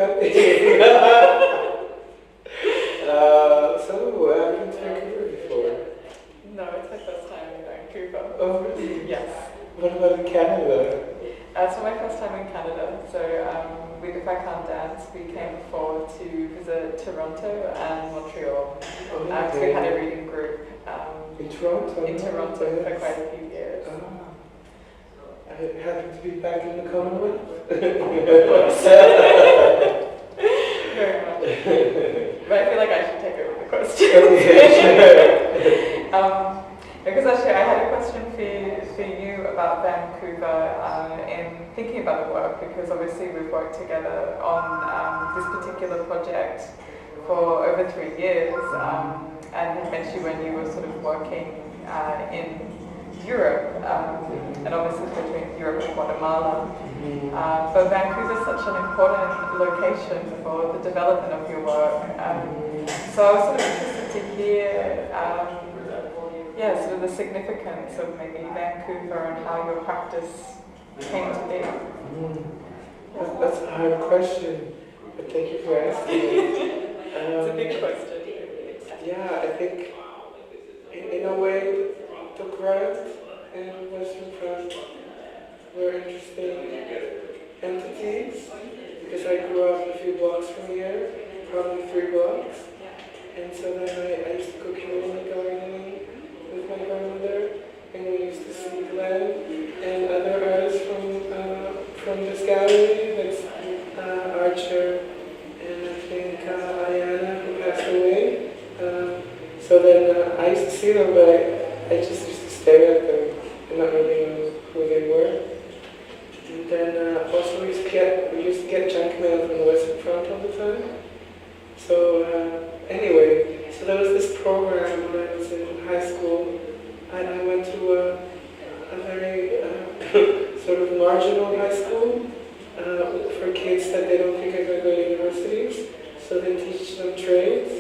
haircut. So, I've been to Vancouver before. No, it's my first time in Vancouver. Oh, really? Yes. What about in Canada? It's my first time in Canada. So with If I Can't Dance, we came before to visit Toronto and Montreal. Oh, So we had a reading group in Toronto? in Toronto Yes. for quite a few years. I happen to be back in the Commonwealth. Very much. But I feel like I should take over the question. Because actually I had a question for you about Vancouver in thinking about the work, because obviously we've worked together on this particular project for over 3 years, and had met you when you were sort of working in Europe, and obviously between Europe and Guatemala. But Vancouver is such an important location for the development of your work. So I was sort of interested to hear sort of the significance of maybe Vancouver and how your practice came to be. That's a hard question, but thank you for asking it. It's a big question. Yeah, I think in a way the grant and Western France were interesting entities, because I grew up a few blocks from here, probably 3 blocks, and so then I used to go community gardening with my grandmother, and we used to see Glenn and other artists from this gallery, that's Archer, and I think Ayana, who passed away. So then I used to see them, but I just used to stare at them and not really know who they were. And then also we used to get junk mail from the Western Front all the time. So anyway, so there was this program when I was in high school. I went to a very sort of marginal high school for kids that they don't think are going to go to universities. So they teach them trades.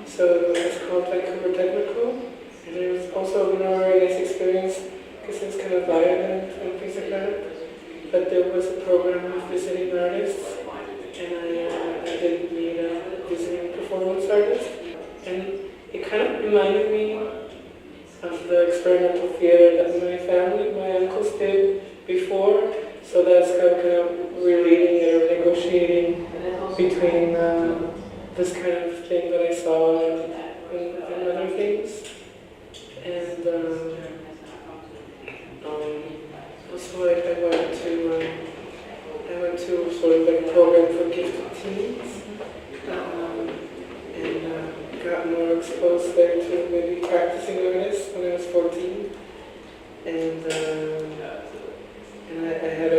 So it's called Vancouver Technical. And it was also a very nice experience because it's kind of violent and things like that. But there was a program of visiting artists, and I did meet a visiting performance artist. And it kind of reminded me of the experimental theater that my uncles did before. So that's kind of relating or negotiating between this kind of thing that I saw and other things. And also I went to sort of like a program for gifted teens, and got more exposed there to maybe practicing artists when I was 14. And I had a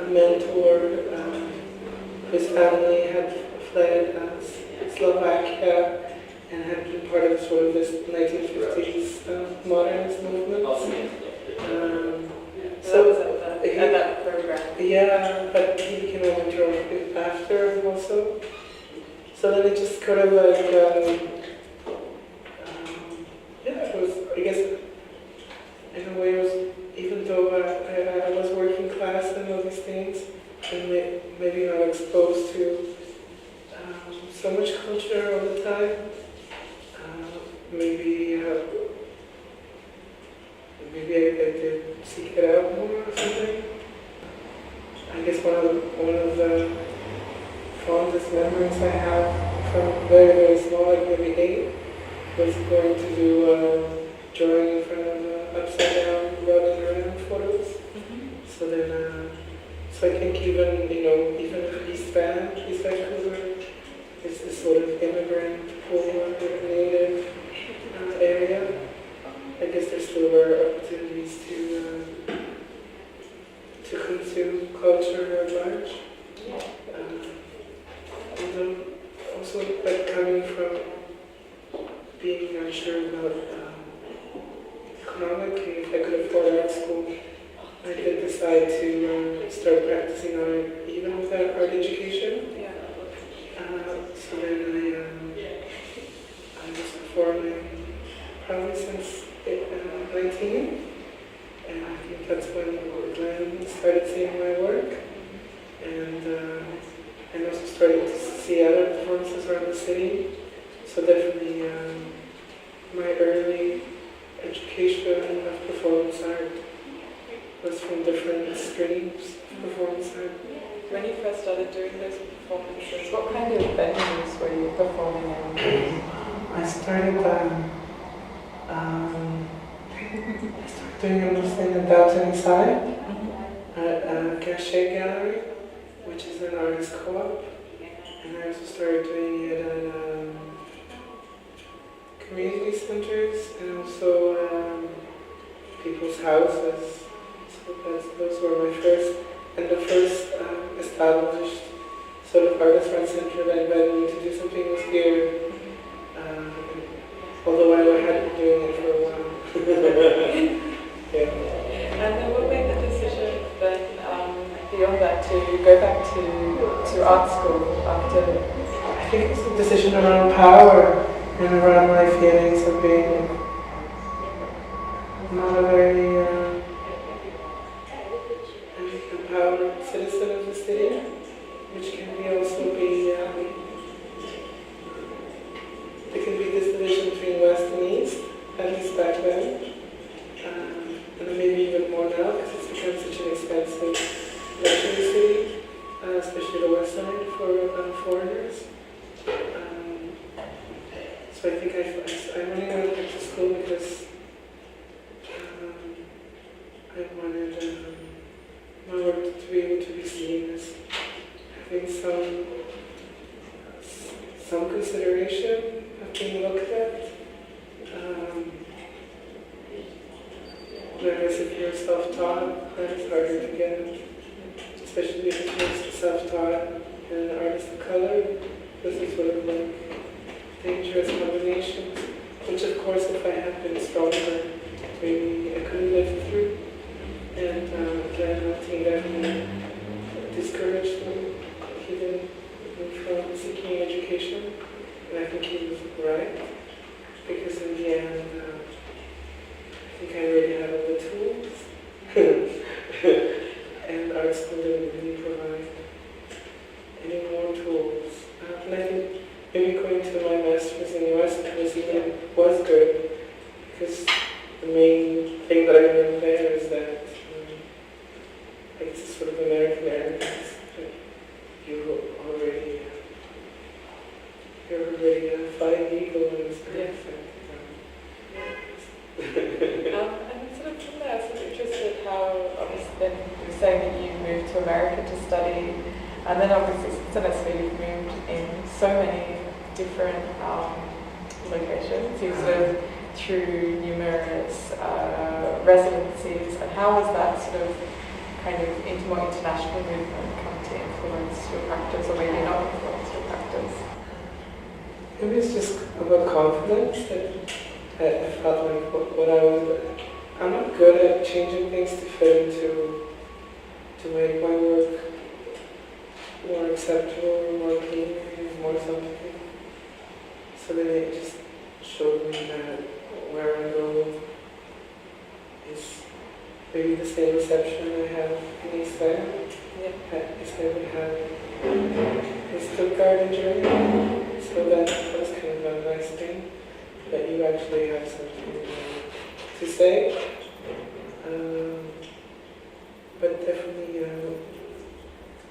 mentor whose family had fled Slovakia and had been part of sort of this 1950s modernist movement. So was at that program? Yeah, but he became a mentor after also. So then it just kind of like, it was, I guess, in a way it was, even though I was working class and all these things, and maybe not exposed to so much culture all the time, maybe I did seek it out more or something. I guess one of the fondest memories I have from very, very small, like maybe 8, was going to do drawing in front of upside down, running around photos. So then, so I think even East Vancouver is this sort of immigrant, poor, native area. I guess there still were opportunities to consume culture at large. And also, like coming from being unsure about economically, if I could afford art school, I did decide to start practicing art even without art education. So then I was performing probably since 19, and I think that's when Glenn started seeing my work. and also starting to see other performances around the city. So definitely my early education of performance art was from different streams of performance art. When you first started doing those performances, what kind of venues were you performing in? I started doing it mostly in the downtown side at Cachet Gallery, which is an artist co-op, and I also started doing it at community centers and also people's houses. So those were my first, and the first established sort of artist art center that invited me to do something was here. Although I had been doing it for a while. Yeah. And then what made the decision then, beyond that, to go back to art school after? I think it's a decision around power and around my feelings of being not a very empowered citizen of the city, which can be also be there can be this division between West and East, at least back then, and maybe even more now because it's become such an expensive luxury city, especially the West Side for foreigners. So I think I really wanted back to school because I wanted my work to be able to be seen as having some consideration of being looked at. Whereas if you're self-taught, that is harder to get, especially if you're self-taught and an artist of color. This is sort of like dangerous combinations, which of course if I had been stronger, maybe I could have lived through. And again, I think definitely discouraged me, even from seeking education. And I think he was right, because in the end, I think I already had all the tools. And art school didn't really provide any more tools. And I think maybe going to my master's in the US was good, because the main thing that I learned there is that it's a sort of American arrogance. You're already flying eagle and it's perfect. And sort of from there, I was interested how, obviously, then you were saying that you moved to America to study, and then obviously since you've moved in so many different locations. You've sort of through numerous residencies, and how has that sort of kind of more international movement come to influence your practice, or maybe not influence your practice? Maybe it's just about confidence that I felt like what I was. I'm not good at changing things to fit into, to make my work more acceptable, more clean, more something. So then it just showed me that where I go is maybe the same reception I have in East Side. East Side would have in Stuttgart and Germany. So that was kind of a nice thing, that you actually have something to say. But definitely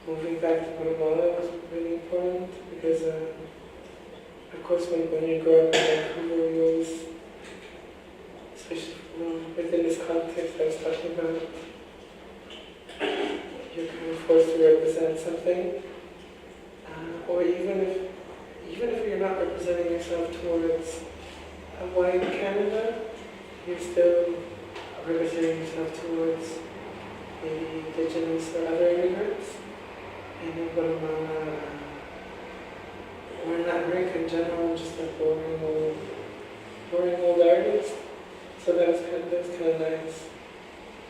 moving back to Guatemala was really important because, of course, when you grow up in Vancouver, you always, especially within this context I was talking about, you're kind of forced to represent something, or even if you're not representing yourself towards a white Canada, you're still representing yourself towards maybe indigenous or other immigrants. And in Guatemala, or in America in general, just a boring old artist. So that was kind of nice.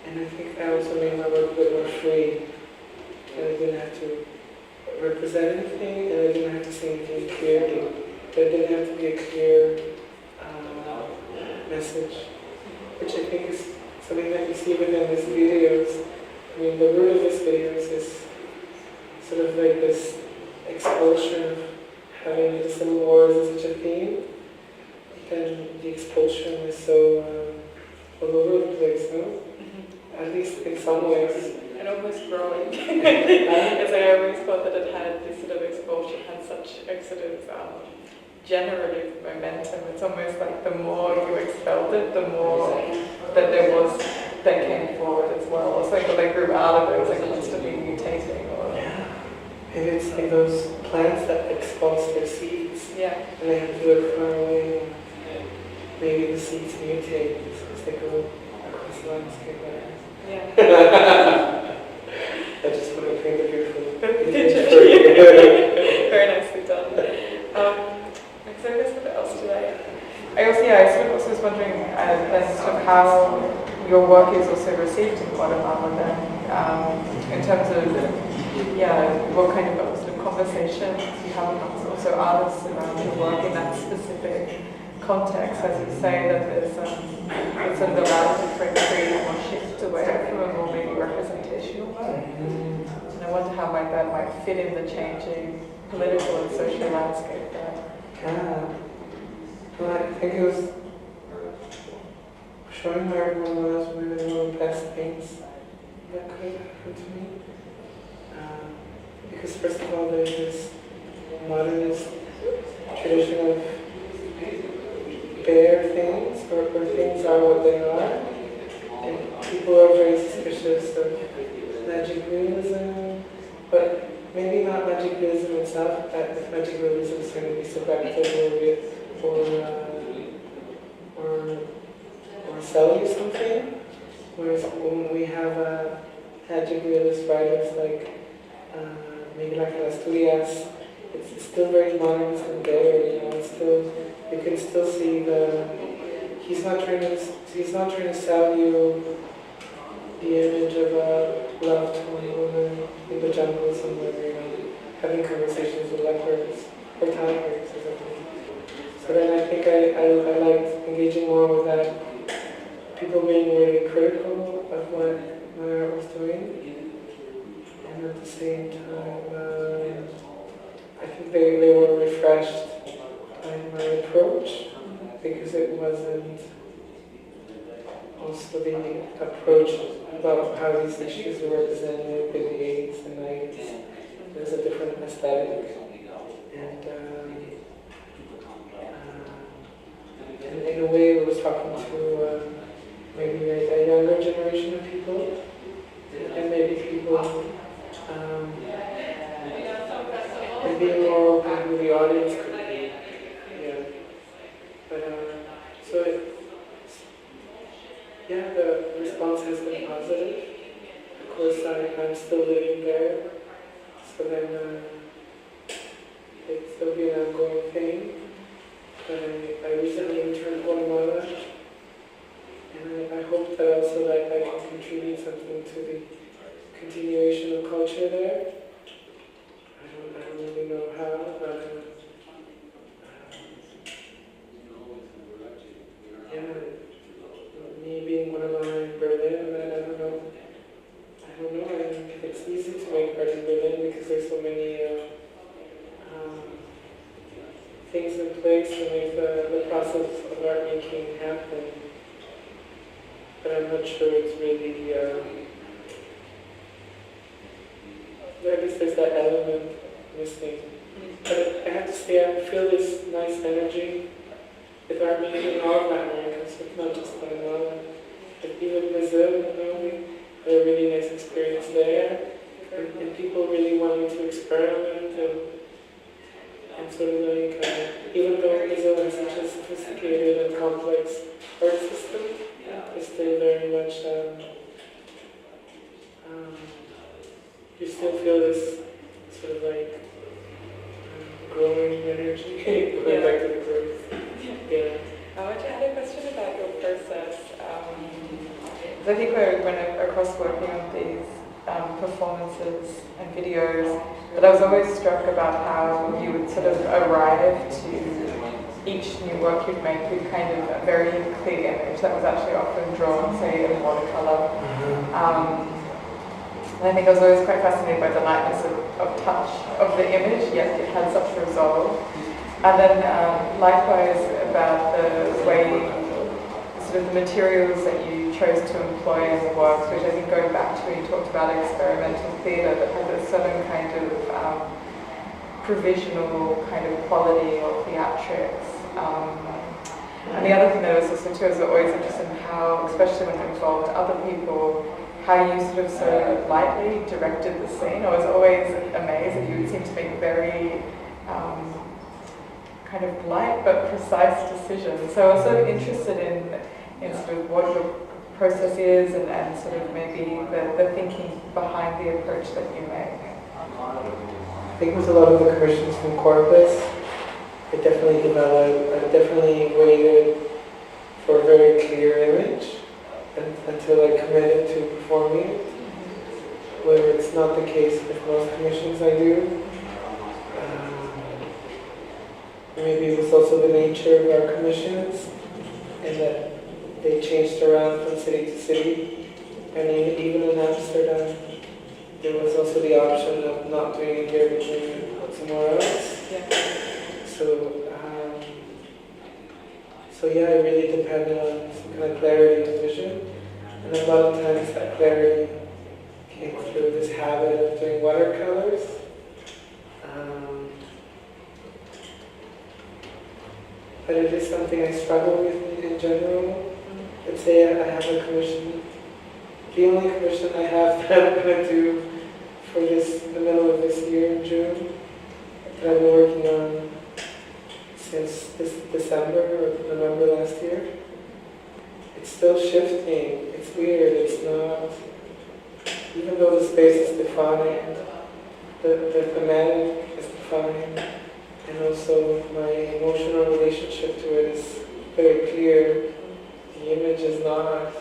And I think that also made my work a bit more free. And I didn't have to represent anything, and I didn't have to say anything clearly. There didn't have to be a clear message, which I think is something that you see within these videos. I mean, the root of these videos is sort of like this expulsion of having the Civil Wars as such a theme, then the expulsion is so all over the place, no? Mm-hmm. At least in some ways. And almost growing. As I always thought that it had this sort of expulsion, had such a sort of generative momentum. It's almost like the more you expelled it, the more that there was that came forward as well. It's like what they grew out of it, it was like constantly mutating. Or Maybe it's like those plants that expulse their seeds. Yeah. And they have to look far away. Maybe the seeds mutate as they go across the landscape. Yeah. I just want to paint a beautiful picture. Very nicely done. So I guess what else did I sort of also was wondering then sort of how your work is also received in Guatemala then, in terms of what kind of sort of conversations you have amongst also artists around your work in that specific context, as you say, that there's it's sort of allowed to create a more shift away from a more maybe representational work. And I wonder how that might fit in the changing political and social landscape there. Yeah. Well, I think it was showing how everyone was one of the best things that could happen to me. Because first of all, there's this modernist tradition of bare things, or things are what they are. And people are very suspicious of magic realism, but maybe not magic realism itself. If magic realism is going to be subjective or sell you something. Whereas when we have magic realist writers like maybe like Asturias, it's still very modernist and there. It's still, you can still see he's not trying to sell you the image of a love-torn woman in the jungle somewhere, having conversations with leopards or tigers or something. So then I think I liked engaging more with that, people being really critical of what my art was doing, and at the same time, I think they were refreshed by my approach, because it wasn't also the approach about how these issues were presented in the 80s and 90s. There's a different aesthetic. And in a way it was talking to maybe like a younger generation of people, and maybe people maybe more open to the audience could be. Yeah. But the response has been positive. Of course, I'm still living there, so then it's still be an ongoing thing. But I recently returned to Guatemala, and I hope that also I can contribute something to the continuation of culture there. I don't really know how, but me being Guatemala in Berlin, I don't know. It's easy to make art in Berlin because there's so many things in place to make the process of art making happen. But I'm not sure it's really, I guess there's that element missing. But I have to say, I feel this nice energy with art making in all of Latin America, so it's not just Guatemala. But even Brazil, we had a really nice experience there. And people really wanting to experiment and sort of like, even though Brazil has such a sophisticated and complex art system, it's still very much, you still feel this sort of like growing energy, going back to the growth. Yeah. I want to add a question about your process. I think when across working on these performances and videos, but I was always struck about how you would sort of arrive to each new work you'd make with kind of a very clear image that was actually often drawn, say, in watercolor. And I think I was always quite fascinated by the lightness of touch of the image, yet it had such resolve. And then likewise about the way, sort of the materials that you chose to employ in the works, which I think going back to when you talked about experimental theatre, that has a certain kind of provisional kind of quality or theatrics. And the other thing that I was listening to is always interested in how, especially when it involved other people, how you sort of so lightly directed the scene. I was always amazed that you would seem to make very kind of light but precise decisions. So I was so interested in sort of what your process is and sort of maybe the thinking behind the approach that you make. I think with a lot of the commissions from Corpus, I definitely waited for a very clear image until I committed to performing it, where it's not the case with most commissions I do. Maybe it was also the nature of our commissions, and that they changed around from city to city, and even in Amsterdam, there was also the option of not doing it here, but doing it somewhere else. Yeah. So yeah, it really depended on some kind of clarity of vision, and a lot of times that clarity came through this habit of doing watercolors. But it is something I struggle with in general. Let's say I have a commission. The only commission I have that I'm going to do for this, in the middle of this year in June, that I've been working on since this December or November last year. It's still shifting. It's weird. It's not, even though the space is defined, the thematic is defined, and also my emotional relationship to it is very clear. The image is not.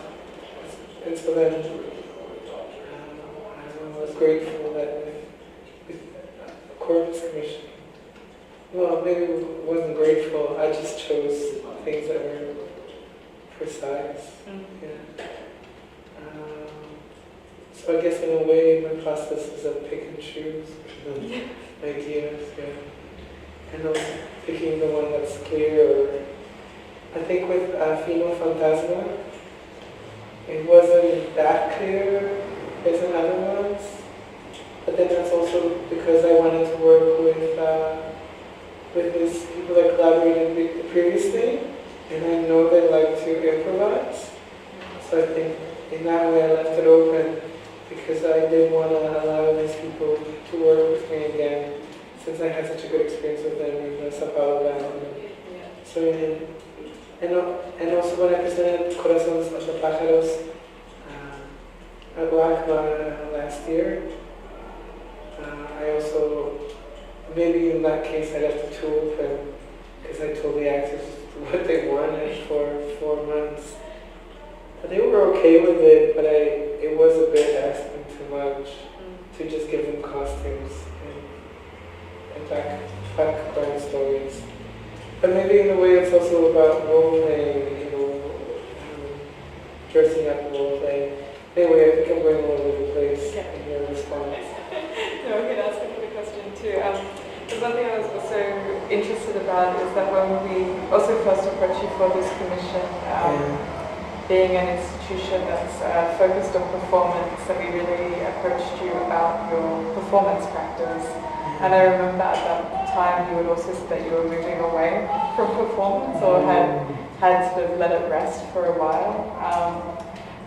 And so then, I was grateful that with Corpus Commission, well, maybe I wasn't grateful, I just chose things that were precise. Yeah. So I guess in a way my process is of pick and choose ideas, yeah. And also picking the one that's clear. Or I think with Fino Fantasma, it wasn't that clear as in other ones, but then that's also because I wanted to work with these people that collaborated previously, and I know they like to improvise. So I think in that way I left it open because I didn't want to allow these people to work with me again, since I had such a good experience with them in the Sao Paulo band. So and also when I presented Corazones de Pájaros at LACMA last year, I also, maybe in that case I left the tool open because I told the actors what they wanted for 4 months. But they were okay with it, but it was a bit asking too much to just give them costumes and background stories. But maybe in a way it's also about role-playing, dressing up role play. Anyway, I think I'm going all over the place in your response. No, I can ask another question too. There's one thing I was also interested about is that when we also first approached you for this commission, being an institution that's focused on performance, that we really approached you about your performance practice. And I remember at that time you had also said that you were moving away from performance or had sort of let it rest for a while.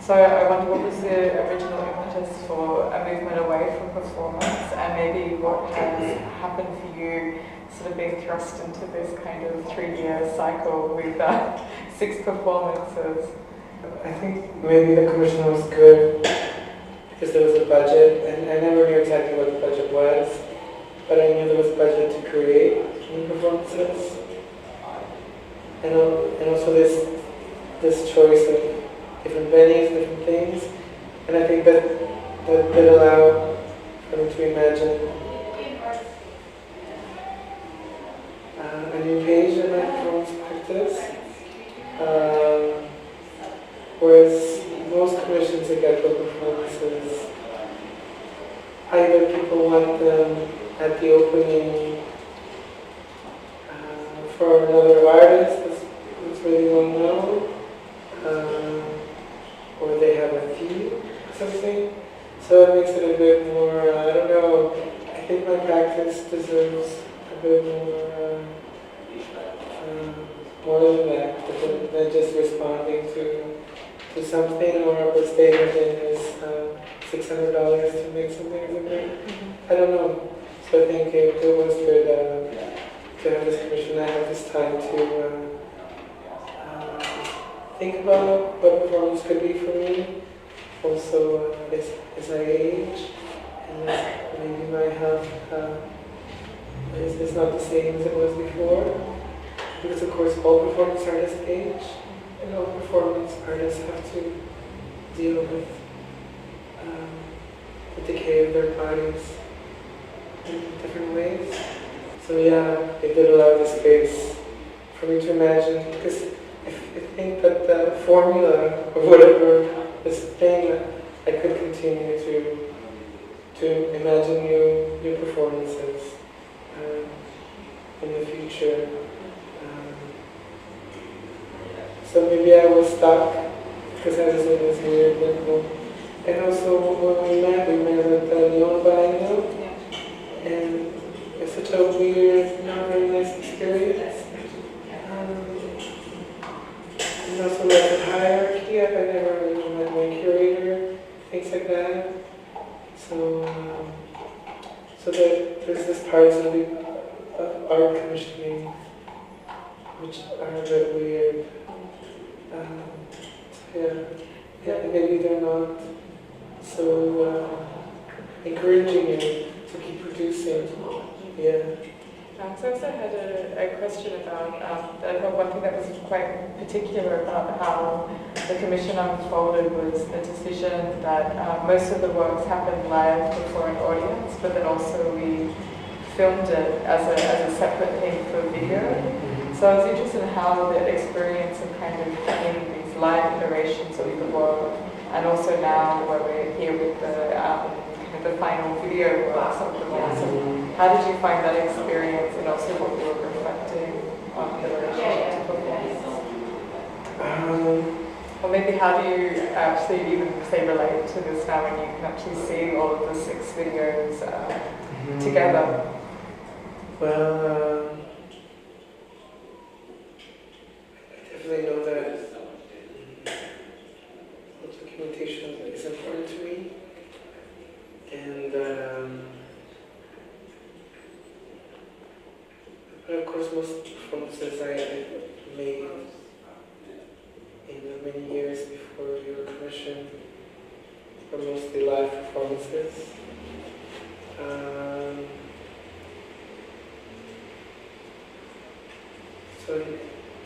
So I wonder what was the original impetus for a movement away from performance, and maybe what has happened for you sort of being thrust into this kind of 3-year cycle with 6 performances. I think maybe the commission was good because there was a budget, and I never knew exactly what the budget was, but I knew there was a budget to create new performances, and also this choice of different venues, different things, and I think that allowed for me to imagine a new page in my performance practice. Whereas most commissions that get for performances, either people want them at the opening for another artist that's really well known, or they have a theme or something. So it makes it a bit more, I don't know, I think my practice deserves a bit more than that, than just responding to something, or what statement is $600 to make something or something. I don't know. So I think it was good to have this commission. I have this time to think about what performance could be for me. Also, as I age, and maybe my health is not the same as it was before. Because of course all performance artists age, and all performance artists have to deal with the decay of their bodies in different ways. So yeah, it did allow the space for me to imagine, because I think that the formula or whatever, this thing, I could continue to imagine new performances in the future. So maybe I was stuck because I was in this weird limbo. And also when we met at the Neon Biennial, and it's such a weird, not very nice experience. And also like the hierarchy, I never really met my curator, things like that. So that there's this part of art commissioning which are a bit weird. Yeah, maybe they're not so encouraging you to keep producing. Yeah. So I also had a question about, I thought one thing that was quite particular about how the commission unfolded was the decision that most of the works happened live before an audience, but then also we filmed it as a separate thing for video. So I was interested in how the experience of kind of having these live iterations of the work, and also now where we're here with the kind of the final video works of the work. So how did you find that experience, and also what you were reflecting on the relationship to performance? Or maybe how do you actually even say relate to this now when you can actually see all of the 6 videos together? Well, I definitely know that documentation is important to me, and but of course most performances I made in many years before you were commissioned were mostly live performances. So,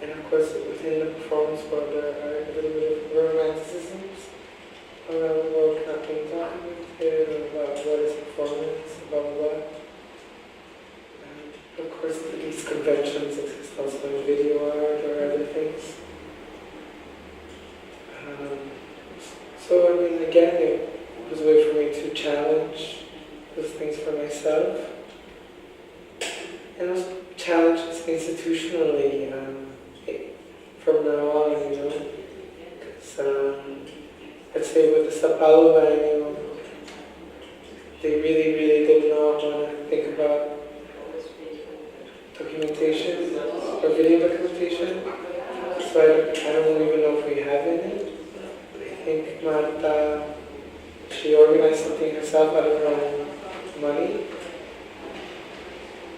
and of course within the performance world there are a little bit of romanticisms around work not being documented, or about what is performance, blah blah blah. And of course these conventions exist also in video art or other things. So I mean, again, it was a way for me to challenge those things for myself, and also challenge this institutionally from now on, you know. Because let's say with the Sao Paulo Biennial, they really, really did not want to think about documentation or video documentation. So I don't even know if we have any. I think Marta, she organized something herself out of her own money.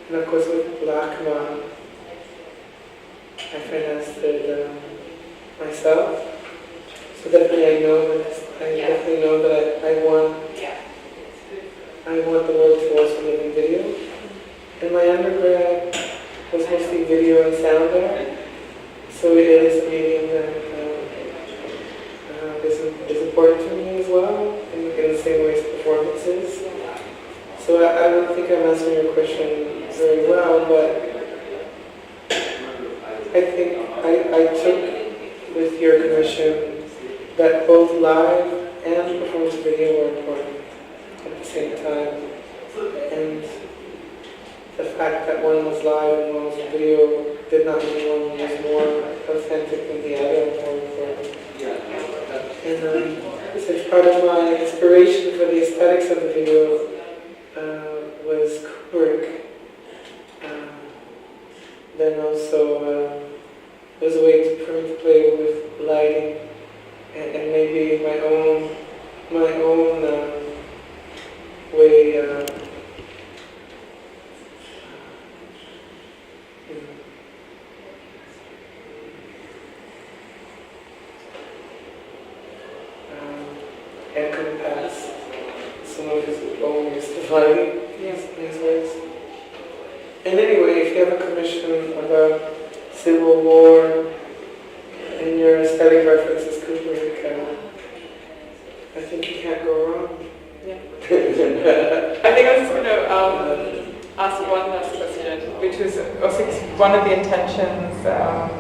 And of course with LACMA, I financed it myself. So definitely I definitely know that I want the work to also live in video. And my undergrad was mostly video and sound art. So it is a medium that is important to me as well, in the same way as performances. So I don't think I'm answering your question very well, but I think I took with your commission that both live and performance video were important at the same time. one was live and one was video did not mean one was more authentic than the other. And so part of my inspiration for the aesthetics of the video was Kubrick. Then also it was a way for me to play with lighting and maybe my own way. Encompass some of his own mystifying these ways. And anyway, if you have a commission about Civil War and your aesthetic reference is Kubrick, I think you can't go wrong. Yeah. I think I was just going to ask one last question, which was also one of the intentions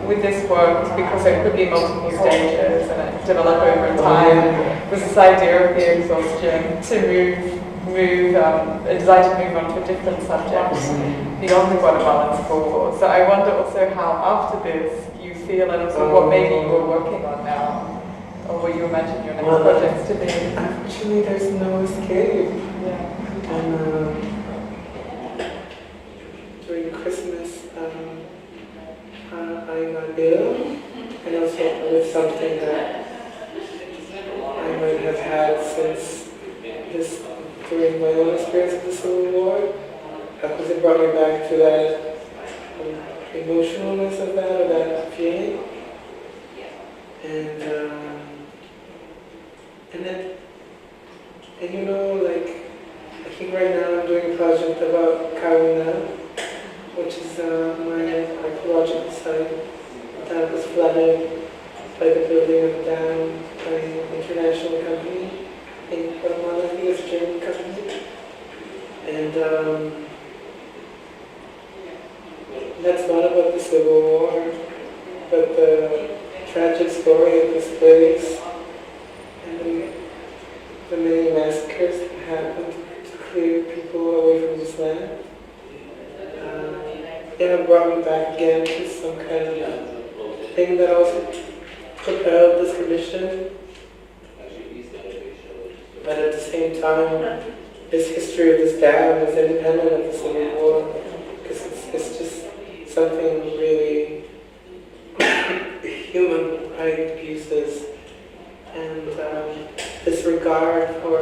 with this work, because there could be multiple stages and it develop over time, was this idea of the exhaustion to a desire to move on to a different subject beyond the Guatemalan Civil War. So I wonder also how after this you feel, and also what maybe you are working on now, or what you imagine your next projects to be. Actually, there's no escape. Yeah. And during Christmas, I got ill, and also with something that I might have had since this, during my own experience of the Civil War, because it brought me back to that emotionalness of that, or that feeling. And you know, like, I think right now I'm doing a project about Caruna, which is my archaeological site that was flooded by the building of a dam by an international company in Guatemala, I think it's a German company. And that's not about the Civil War, but the tragic story of this place and the many massacres that happened to clear people away from this land. It brought me back again to some kind of thing that also propelled this commission. But at the same time, this history of this dam is independent of the Civil War, because it's just something really human right abuses and this regard for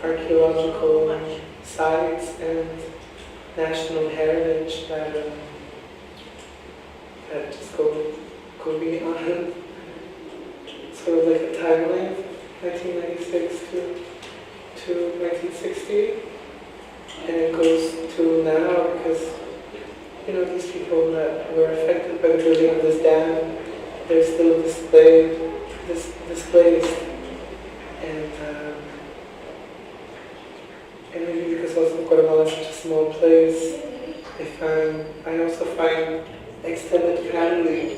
archaeological sites and national heritage that just go beyond sort of like a timeline, 1996 to 1960, and it goes to now because, you know, these people that were affected by the building of this dam, they're still displaced, and maybe because also Guatemala is such a small place, I also find extended family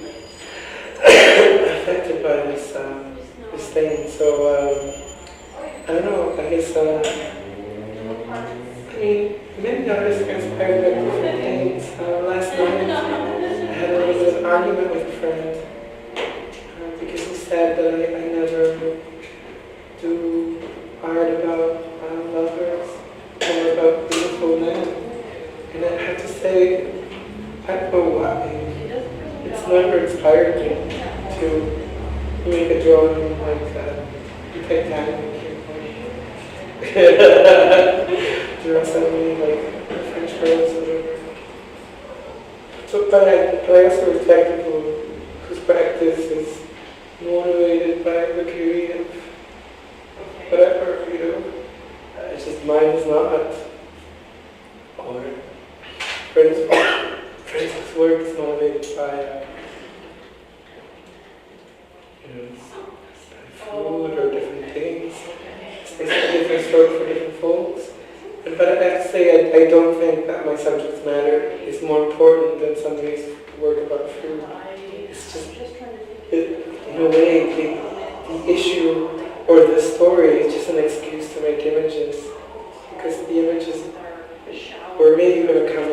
affected by this thing. So I don't know. I guess I mean, many artists are inspired by different things. Last night I had a little bit of argument with a friend because he said that I never do art about lovers or about beautiful men, and I have to say, I don't know why. It's never inspired me to make a drawing like Titanic. Draw somebody like French girls or whatever. So, but I also respect people whose practice is motivated by Mercury and whatever, you know. It's just mine is not. Or Francis' work is motivated by food or different things. It's a different story for different folks. But I have to say, I don't think that my subject matter is more important than somebody's work about food. It's just, in a way, the issue or the story is just an excuse to make images. Because the images were maybe going to come